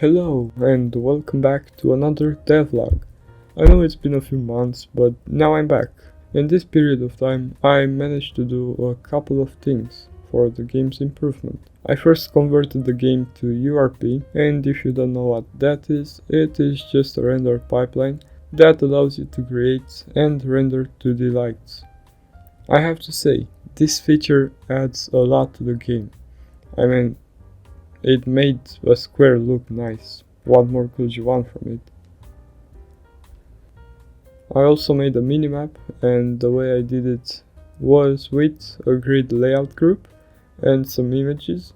Hello and welcome back to another devlog. I know it's been a few months, but now I'm back. In this period of time, I managed to do a couple of things for the game's improvement. I first converted the game to URP, and if you don't know what that is, it is just a render pipeline that allows you to create and render 2D lights. I have to say, this feature adds a lot to the game. I mean, it made a square look nice. What more could you want from it? I also made a minimap, and the way I did it was with a grid layout group and some images.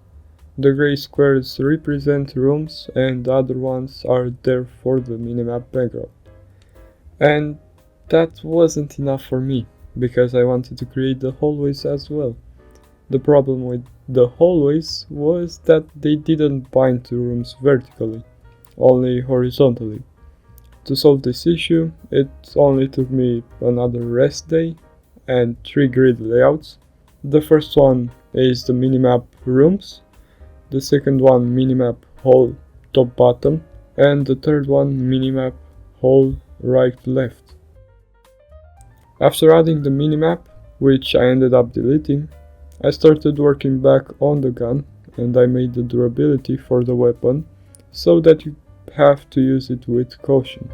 The grey squares represent rooms and the other ones are there for the minimap background. And that wasn't enough for me, because I wanted to create the hallways as well. The problem with the hallways was that they didn't bind to rooms vertically, only horizontally. To solve this issue, it only took me another rest day and 3 grid layouts. The first one is the minimap rooms, the second one minimap hall top bottom, and the third one minimap hall right left. After adding the minimap, which I ended up deleting, I started working back on the gun, and I made the durability for the weapon so that you have to use it with caution.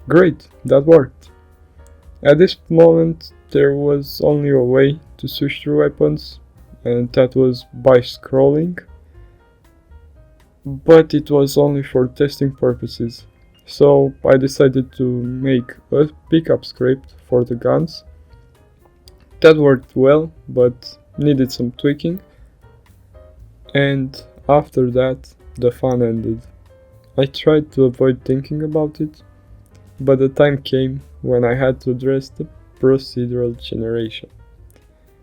Great, that worked. At this moment there was only a way to switch through weapons, and that was by scrolling, but it was only for testing purposes, so I decided to make a pickup script for the guns. That worked well, but needed some tweaking, and after that the fun ended. I tried to avoid thinking about it, but the time came when I had to address the procedural generation.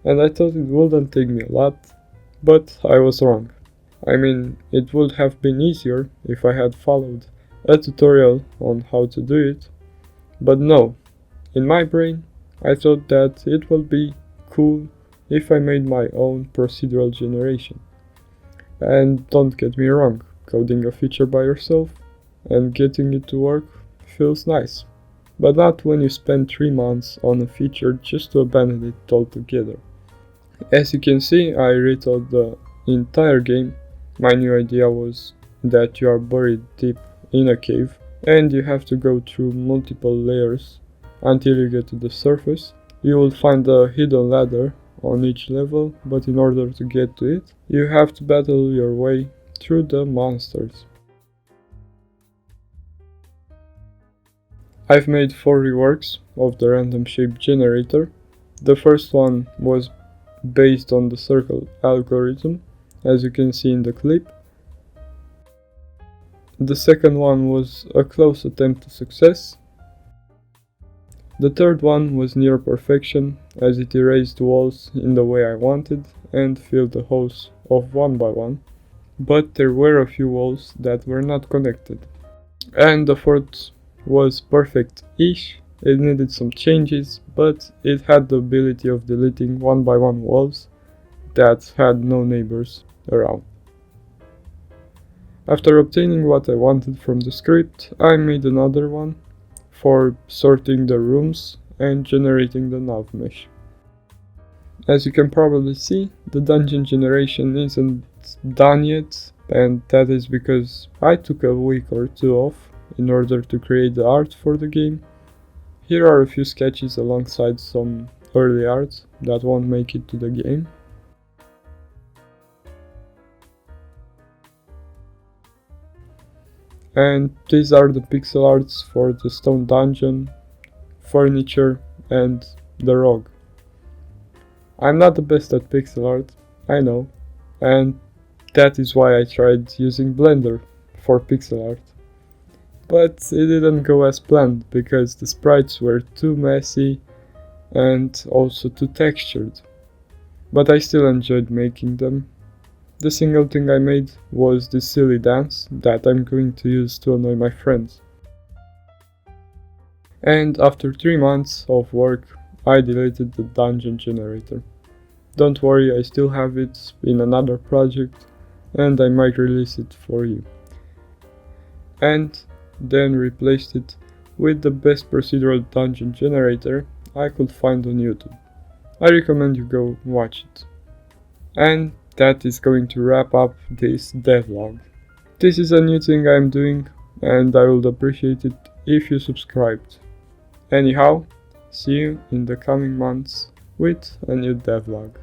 And I thought it wouldn't take me a lot, but I was wrong. I mean, it would have been easier if I had followed a tutorial on how to do it, but no, in my brain I thought that it would be cool if I made my own procedural generation. And don't get me wrong, coding a feature by yourself and getting it to work feels nice, but not when you spend 3 months on a feature just to abandon it altogether. As you can see, I retold the entire game. My new idea was that you are buried deep in a cave and you have to go through multiple layers until you get to the surface. You will find a hidden ladder on each level, but in order to get to it, you have to battle your way through the monsters. I've made 4 reworks of the random shape generator. The first one was based on the circle algorithm, as you can see in the clip. The second one was a close attempt to success. The third one was near perfection, as it erased walls in the way I wanted and filled the holes of one by one, but there were a few walls that were not connected. And the fourth was perfect-ish. It needed some changes, but it had the ability of deleting one by one walls that had no neighbors around. After obtaining what I wanted from the script, I made another one for sorting the rooms and generating the nav mesh. As you can probably see, the dungeon generation isn't done yet, and that is because I took a week or 2 off in order to create the art for the game. Here are a few sketches alongside some early art that won't make it to the game. And these are the pixel arts for the stone dungeon, furniture, and the rogue. I'm not the best at pixel art, I know, and that is why I tried using Blender for PixelArt. But it didn't go as planned because the sprites were too messy and also too textured. But I still enjoyed making them. The single thing I made was this silly dance that I'm going to use to annoy my friends. And after 3 months of work, I deleted the dungeon generator. Don't worry, I still have it in another project and I might release it for you. And then replaced it with the best procedural dungeon generator I could find on YouTube. I recommend you go watch it. And that is going to wrap up this devlog. This is a new thing I'm doing and I would appreciate it if you subscribed. Anyhow, see you in the coming months with a new devlog.